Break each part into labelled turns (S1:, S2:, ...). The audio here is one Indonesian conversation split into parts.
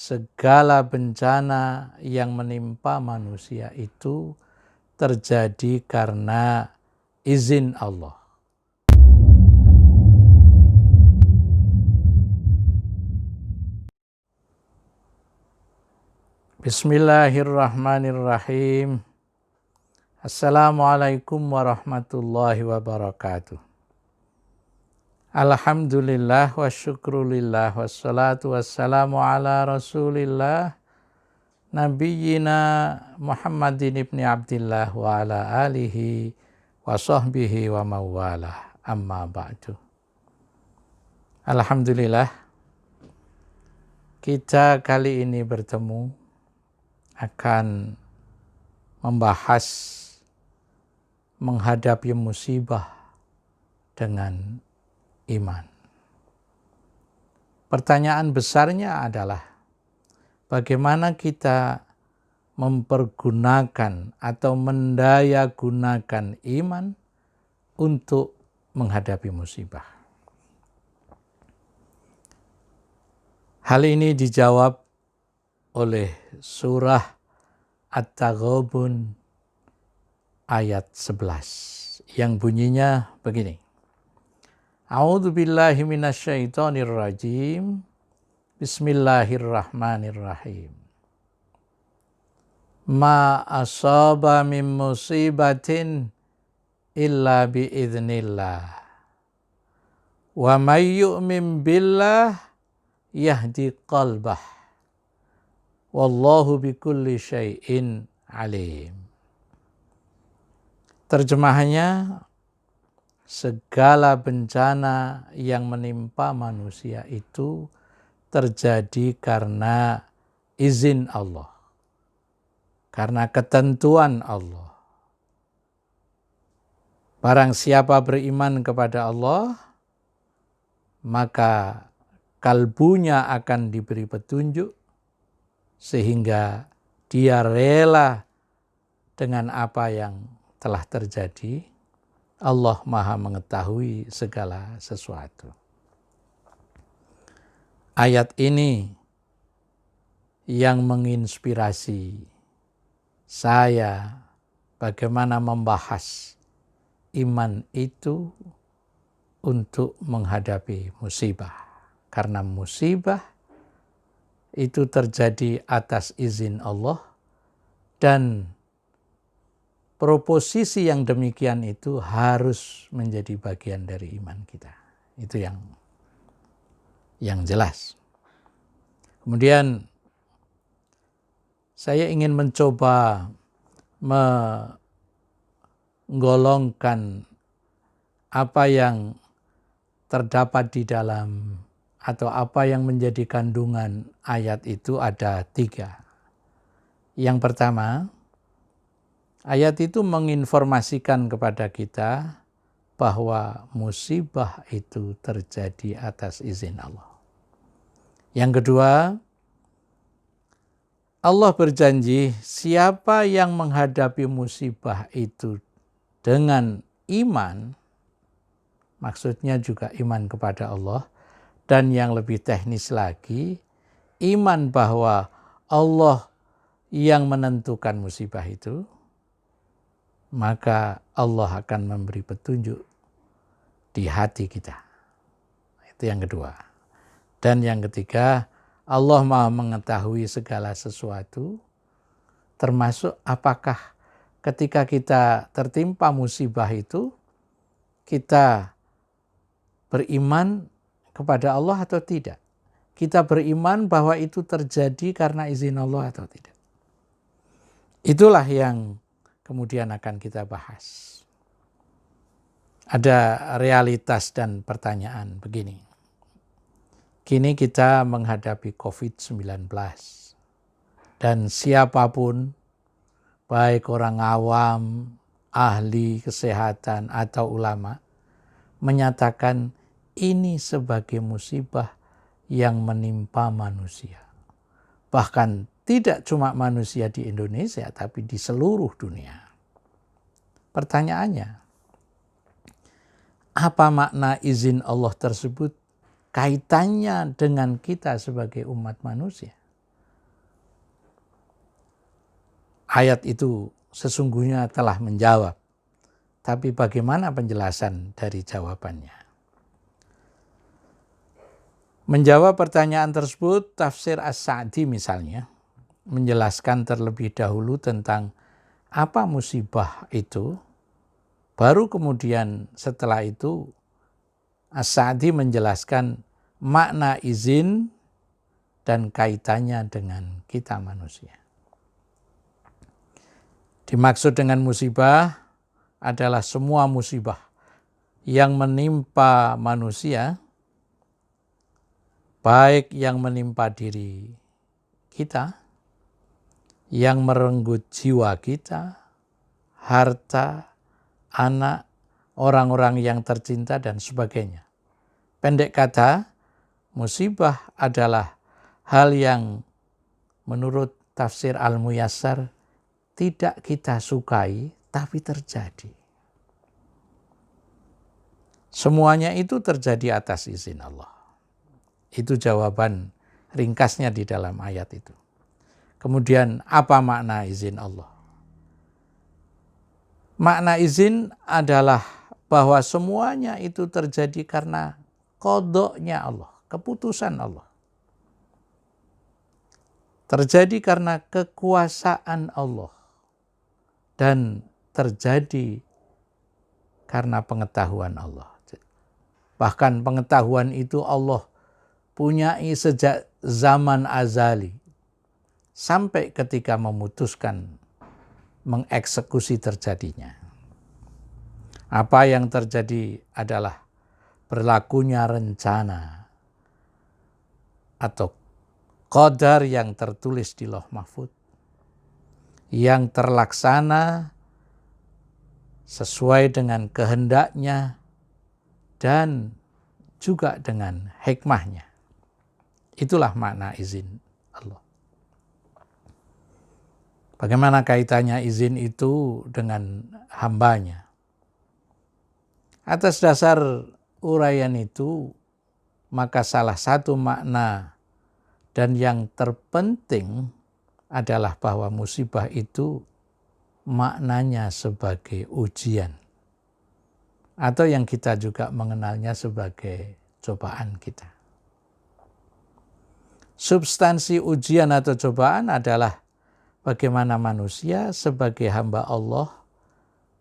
S1: segala bencana yang menimpa manusia itu terjadi karena izin Allah. Bismillahirrahmanirrahim. Assalamualaikum warahmatullahi wabarakatuh. Alhamdulillah wa syukrulillah wassalatu wassalamu ala rasulillah nabiyyina Muhammadin ibni Abdillah wa ala alihi wa sahbihi wa mawalah, amma ba'du. Alhamdulillah, kita kali ini bertemu akan membahas menghadapi musibah dengan iman. Pertanyaan besarnya adalah bagaimana kita mempergunakan atau mendayagunakan iman untuk menghadapi musibah. Hal ini dijawab oleh surah At-Taghabun ayat 11 yang bunyinya begini. A'udzu billahi minasyaitonir rajim. Bismillahirrahmanirrahim. Ma asaba min musibatin illa biiznillah. Wa may yu'min billah yahdi qalbah. Wallahu bikulli syai'in alim. Terjemahannya, segala bencana yang menimpa manusia itu terjadi karena izin Allah, karena ketentuan Allah. Barang siapa beriman kepada Allah, maka kalbunya akan diberi petunjuk sehingga dia rela dengan apa yang telah terjadi. Allah Maha mengetahui segala sesuatu. Ayat ini yang menginspirasi saya bagaimana membahas iman itu untuk menghadapi musibah. Karena musibah itu terjadi atas izin Allah, dan proposisi yang demikian itu harus menjadi bagian dari iman kita. Itu yang jelas. Kemudian saya ingin mencoba menggolongkan apa yang terdapat di dalam atau apa yang menjadi kandungan ayat itu ada 3. Yang pertama, ayat itu menginformasikan kepada kita bahwa musibah itu terjadi atas izin Allah. Yang kedua, Allah berjanji siapa yang menghadapi musibah itu dengan iman, maksudnya juga iman kepada Allah, dan yang lebih teknis lagi, iman bahwa Allah yang menentukan musibah itu, maka Allah akan memberi petunjuk di hati kita. Itu yang kedua. Dan yang ketiga, Allah Maha mengetahui segala sesuatu, termasuk apakah ketika kita tertimpa musibah itu, kita beriman kepada Allah atau tidak. Kita beriman bahwa itu terjadi karena izin Allah atau tidak. Itulah yang kemudian akan kita bahas. Ada realitas dan pertanyaan begini. Kini kita menghadapi COVID-19. Dan siapapun, baik orang awam, ahli kesehatan atau ulama, menyatakan ini sebagai musibah yang menimpa manusia. Bahkan tidak cuma manusia di Indonesia, tapi di seluruh dunia. Pertanyaannya, apa makna izin Allah tersebut kaitannya dengan kita sebagai umat manusia? ayat itu sesungguhnya telah menjawab. Tapi bagaimana penjelasan dari jawabannya? Menjawab pertanyaan tersebut, tafsir As-Sa'di misalnya, menjelaskan terlebih dahulu tentang apa musibah itu, baru kemudian setelah itu As-Sa'di menjelaskan makna izin dan kaitannya dengan kita manusia. Dimaksud dengan musibah adalah semua musibah yang menimpa manusia, baik yang menimpa diri kita, yang merenggut jiwa kita, harta, anak, orang-orang yang tercinta, dan sebagainya. Pendek kata, musibah adalah hal yang menurut tafsir Al-Muyassar tidak kita sukai, tapi terjadi. Semuanya itu terjadi atas izin Allah. Itu jawaban ringkasnya di dalam ayat itu. Kemudian apa makna izin Allah? Makna izin adalah bahwa semuanya itu terjadi karena qadha-nya Allah, keputusan Allah. Terjadi karena kekuasaan Allah. Dan terjadi karena pengetahuan Allah. Bahkan pengetahuan itu Allah punyai sejak zaman azali. Sampai ketika memutuskan mengeksekusi terjadinya. Apa yang terjadi adalah berlakunya rencana atau qadar yang tertulis di Lauh Mahfuz, yang terlaksana sesuai dengan kehendaknya dan juga dengan hikmahnya. Itulah makna izin Allah. Bagaimana kaitannya izin itu dengan hambanya? Atas dasar uraian itu, maka salah satu makna dan yang terpenting adalah bahwa musibah itu maknanya sebagai ujian. Atau yang kita juga mengenalnya sebagai cobaan kita. Substansi ujian atau cobaan adalah bagaimana manusia sebagai hamba Allah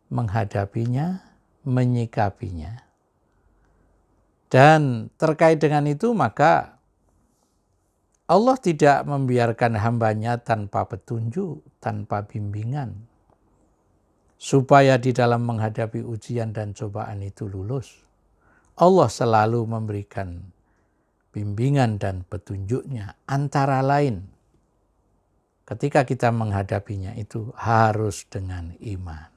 S1: menghadapinya, menyikapinya. Dan terkait dengan itu maka Allah tidak membiarkan hambanya tanpa petunjuk, tanpa bimbingan. Supaya di dalam menghadapi ujian dan cobaan itu lulus. Allah selalu memberikan bimbingan dan petunjuknya. Antara lain, ketika kita menghadapinya itu harus dengan iman.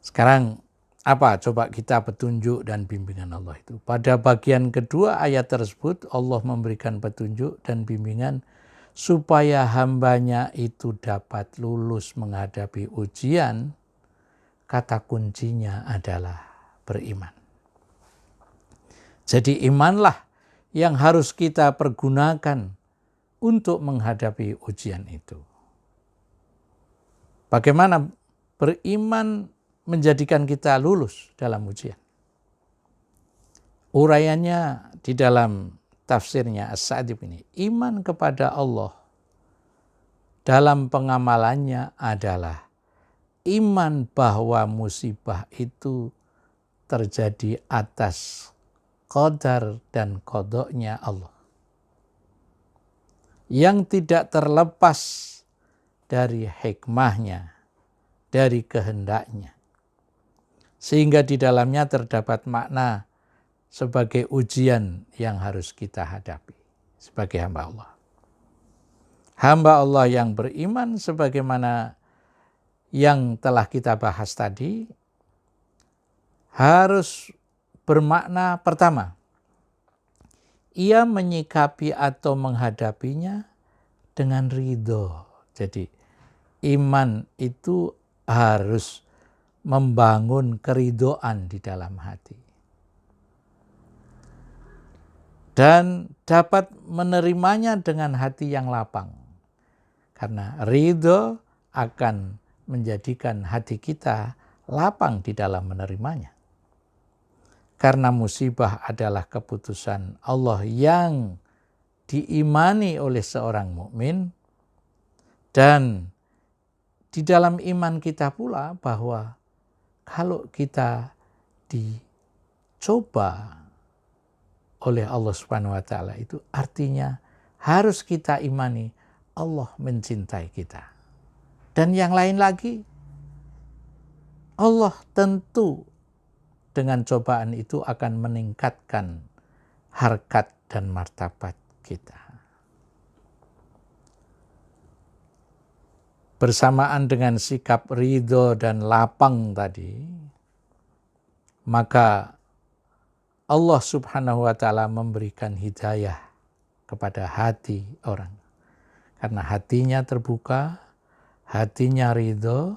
S1: Sekarang apa coba kita petunjuk dan bimbingan Allah itu? Pada bagian kedua ayat tersebut Allah memberikan petunjuk dan bimbingan supaya hambanya itu dapat lulus menghadapi ujian. Kata kuncinya adalah beriman. Jadi imanlah yang harus kita pergunakan untuk menghadapi ujian itu. Bagaimana beriman menjadikan kita lulus dalam ujian? Uraiannya di dalam tafsirnya As-Sa'di ini, iman kepada Allah dalam pengamalannya adalah iman bahwa musibah itu terjadi atas qadar dan qadha-nya Allah. Yang tidak terlepas dari hikmahnya, dari kehendaknya. Sehingga di dalamnya terdapat makna sebagai ujian yang harus kita hadapi sebagai hamba Allah. Hamba Allah yang beriman sebagaimana yang telah kita bahas tadi harus bermakna pertama, ia menyikapi atau menghadapinya dengan ridho. Jadi iman itu harus membangun keridhoan di dalam hati. Dan dapat menerimanya dengan hati yang lapang. Karena ridho akan menjadikan hati kita lapang di dalam menerimanya. Karena musibah adalah keputusan Allah yang diimani oleh seorang mukmin, dan di dalam iman kita pula bahwa kalau kita dicoba oleh Allah Subhanahu wa taala, itu artinya harus kita imani Allah mencintai kita. Dan yang lain lagi, Allah tentu dengan cobaan itu akan meningkatkan harkat dan martabat kita. Bersamaan dengan sikap ridho dan lapang tadi, maka Allah Subhanahu wa taala memberikan hidayah kepada hati orang. Karena hatinya terbuka, hatinya ridho,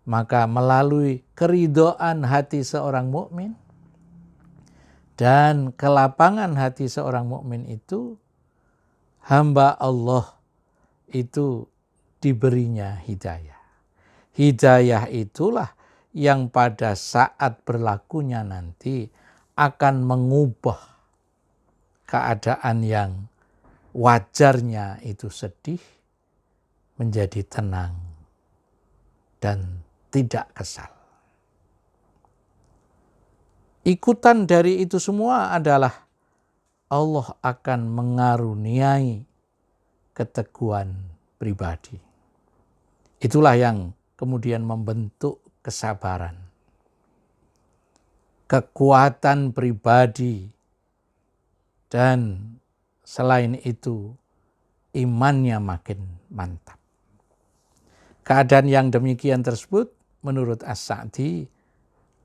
S1: maka melalui keridhoan hati seorang mukmin dan kelapangan hati seorang mukmin itu, hamba Allah itu diberinya hidayah. Hidayah itulah yang pada saat berlakunya nanti akan mengubah keadaan yang wajarnya itu sedih menjadi tenang dan tidak kesal. Ikutan dari itu semua adalah Allah akan mengaruniai keteguhan pribadi. Itulah yang kemudian membentuk kesabaran, kekuatan pribadi, dan selain itu imannya makin mantap. Keadaan yang demikian tersebut menurut As-Sa'di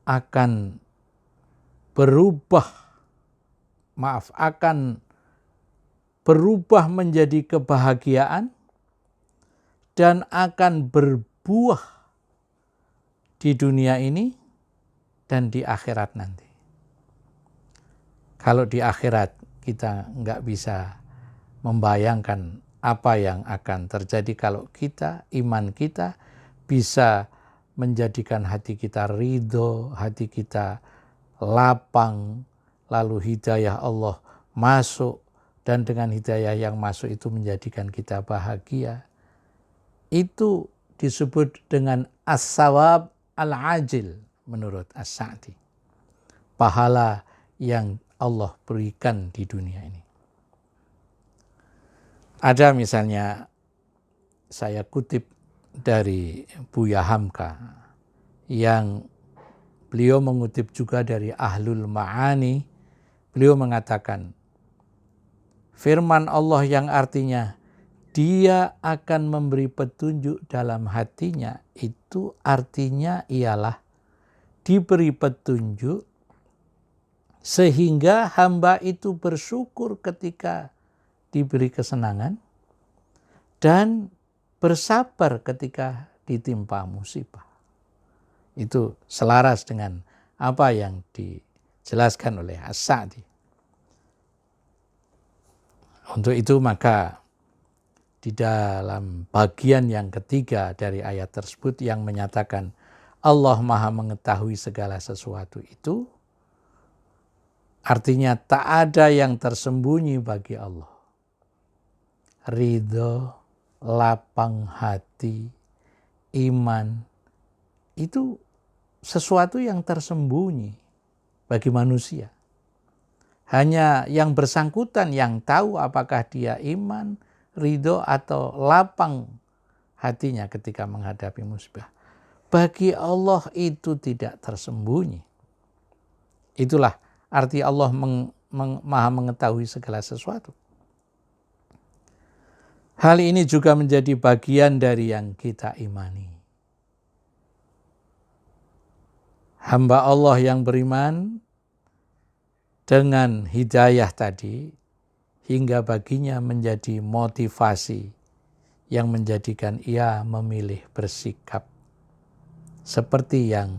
S1: akan berubah menjadi kebahagiaan dan akan berbuah di dunia ini dan di akhirat nanti. Kalau di akhirat kita nggak bisa membayangkan apa yang akan terjadi kalau kita, iman kita bisa menjadikan hati kita ridho, hati kita lapang, lalu hidayah Allah masuk, dan dengan hidayah yang masuk itu menjadikan kita bahagia. Itu disebut dengan as-sawab al-ajil menurut As-Sa'di. Pahala yang Allah berikan di dunia ini. Ada misalnya, saya kutip dari Buya Hamka, yang beliau mengutip juga dari Ahlul Ma'ani. Beliau mengatakan, firman Allah yang artinya Dia akan memberi petunjuk dalam hatinya, itu artinya ialah diberi petunjuk sehingga hamba itu bersyukur ketika diberi kesenangan dan bersabar ketika ditimpa musibah. Itu selaras dengan apa yang dijelaskan oleh As-Sa'di. Untuk itu maka di dalam bagian yang ketiga dari ayat tersebut yang menyatakan Allah Maha mengetahui segala sesuatu itu, artinya tak ada yang tersembunyi bagi Allah. Ridho, lapang hati, iman, itu sesuatu yang tersembunyi bagi manusia. Hanya yang bersangkutan yang tahu apakah dia iman, ridho, atau lapang hatinya ketika menghadapi musibah. Bagi Allah itu tidak tersembunyi. Itulah arti Allah Maha mengetahui segala sesuatu. Hal ini juga menjadi bagian dari yang kita imani. Hamba Allah yang beriman dengan hidayah tadi hingga baginya menjadi motivasi yang menjadikan ia memilih bersikap seperti yang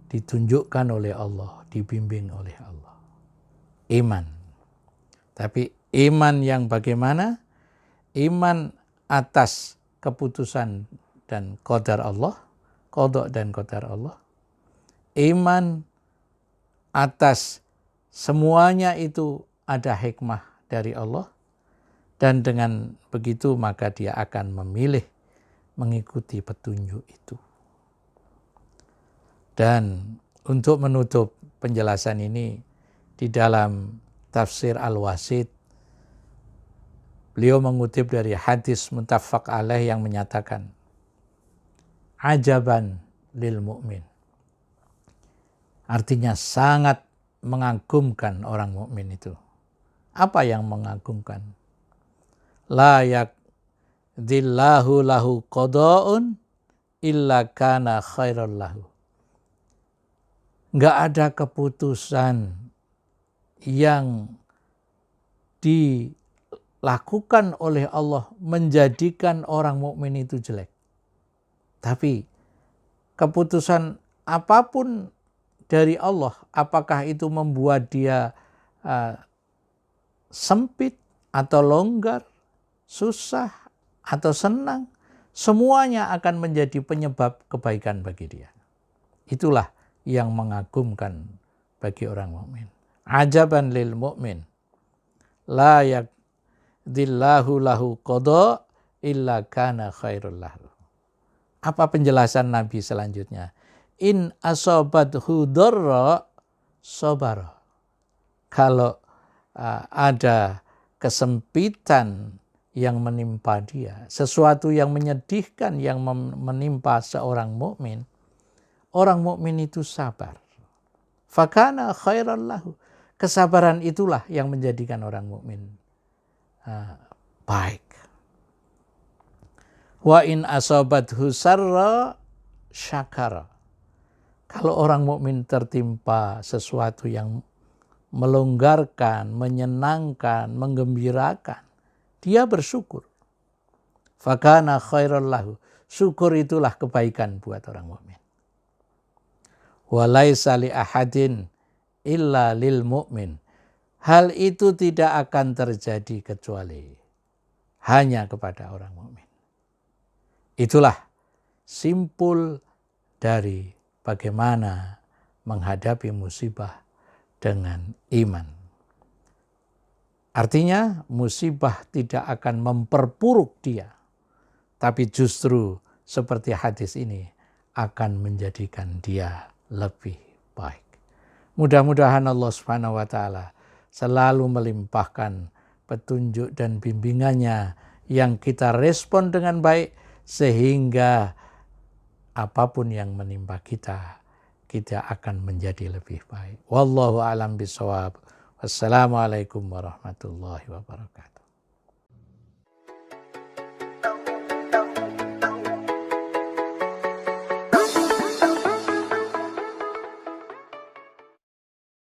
S1: ditunjukkan oleh Allah, dibimbing oleh Allah. Iman. Tapi iman yang bagaimana? iman atas keputusan dan qadar Allah, qada dan qadar Allah, iman atas semuanya itu ada hikmah dari Allah, dan dengan begitu maka dia akan memilih mengikuti petunjuk itu. Dan untuk menutup penjelasan ini, di dalam tafsir Al-Wasit, beliau mengutip dari hadis muttafaq alaih yang menyatakan, ajaban lil mu'min. Artinya sangat mengagumkan orang mukmin itu. Apa yang mengagumkan? La yakdillahu lahu qada'un illa kana khairan lahu. Enggak ada keputusan yang dilakukan oleh Allah menjadikan orang mukmin itu jelek. Tapi keputusan apapun dari Allah, apakah itu membuat dia sempit atau longgar, susah atau senang, semuanya akan menjadi penyebab kebaikan bagi dia. Itulah yang mengagumkan bagi orang mukmin. Ajaban lil mu'min, la yakdillahu lahu qada illa kana khairul lahu. Apa penjelasan Nabi selanjutnya? In asobathu dharra sabara. Kalau ada kesempitan yang menimpa dia, sesuatu yang menyedihkan yang menimpa seorang mukmin, orang mukmin itu sabar. Fakana khairan lahu. Kesabaran itulah yang menjadikan orang mukmin baik. Wa in asabathu sarra syakara. Kalau orang mukmin tertimpa sesuatu yang melonggarkan, menyenangkan, menggembirakan, dia bersyukur. Fakana khairan lahu. Syukur itulah kebaikan buat orang mukmin. Walaisa li ahadin illa lil mu'min. Hal itu tidak akan terjadi kecuali hanya kepada orang mukmin. Itulah simpul dari bagaimana menghadapi musibah dengan iman. Artinya musibah tidak akan memperburuk dia, tapi justru seperti hadis ini akan menjadikan dia lebih baik. Mudah-mudahan Allah Subhanahu wa taala selalu melimpahkan petunjuk dan bimbingannya yang kita respon dengan baik, sehingga apapun yang menimpa kita, kita akan menjadi lebih baik. Wallahu a'lam bishawab. Wassalamualaikum warahmatullahi wabarakatuh.